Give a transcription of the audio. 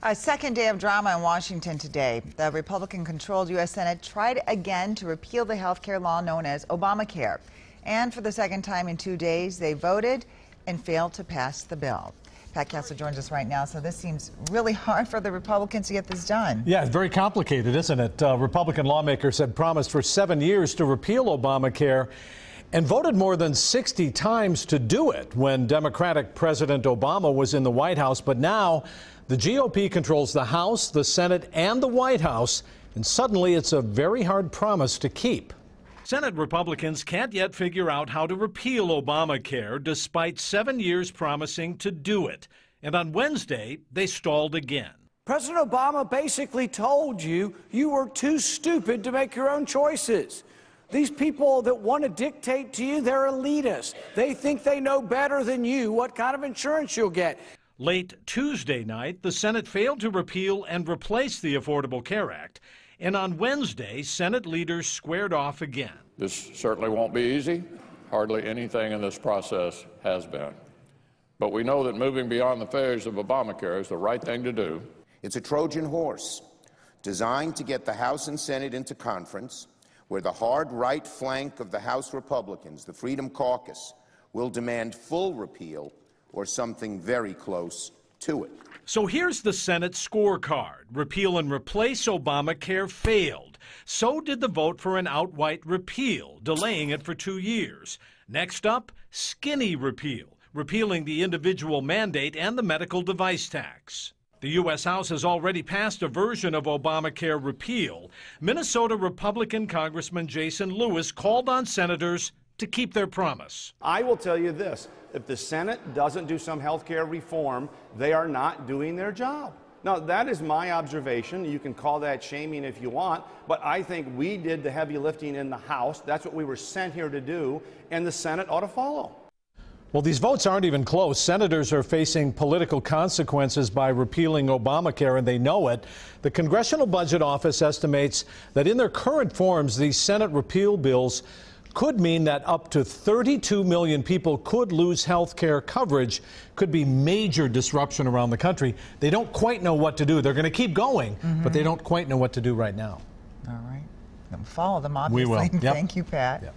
A second day of drama in Washington today. The Republican-controlled U.S. Senate tried again to repeal the health care law known as Obamacare. And for the second time in 2 days, they voted and failed to pass the bill. Pat Kessler joins us right now. So this seems really hard for the Republicans to get this done. Yeah, it's very complicated, isn't it? Republican lawmakers had promised for 7 years to repeal Obamacare and voted more than 60 times to do it when Democratic President Obama was in the White House. But now the GOP controls the House, the Senate, and the White House, and suddenly it's a very hard promise to keep. Senate Republicans can't yet figure out how to repeal Obamacare despite 7 years promising to do it. And on Wednesday, they stalled again. President Obama basically told you you were too stupid to make your own choices. These people that want to dictate to you, they're elitists. They think they know better than you what kind of insurance you'll get. Late Tuesday night, the Senate failed to repeal and replace the Affordable Care Act. And on Wednesday, Senate leaders squared off again. This certainly won't be easy. Hardly anything in this process has been. But we know that moving beyond the failures of Obamacare is the right thing to do. It's a Trojan horse designed to get the House and Senate into conference, where the hard right flank of the House Republicans, the Freedom Caucus, will demand full repeal or something very close to it. So here's the Senate scorecard. Repeal and replace Obamacare failed. So did the vote for an outright repeal, delaying it for 2 years. Next up, skinny repeal, repealing the individual mandate and the medical device tax. The U.S. House has already passed a version of Obamacare repeal. Minnesota Republican Congressman Jason Lewis called on senators to keep their promise. I will tell you this. If the Senate doesn't do some health care reform, they are not doing their job. Now, that is my observation. You can call that shaming if you want, but I think we did the heavy lifting in the House. That's what we were sent here to do, and the Senate ought to follow. Well, these votes aren't even close. Senators are facing political consequences by repealing Obamacare, and they know it. The Congressional Budget Office estimates that in their current forms, these Senate repeal bills could mean that up to 32 million people could lose health care coverage. Could be major disruption around the country. They don't quite know what to do. They're going to keep going, but they don't quite know what to do right now. All right. Follow them, obviously. We will. Yep. Thank you, Pat. Yep.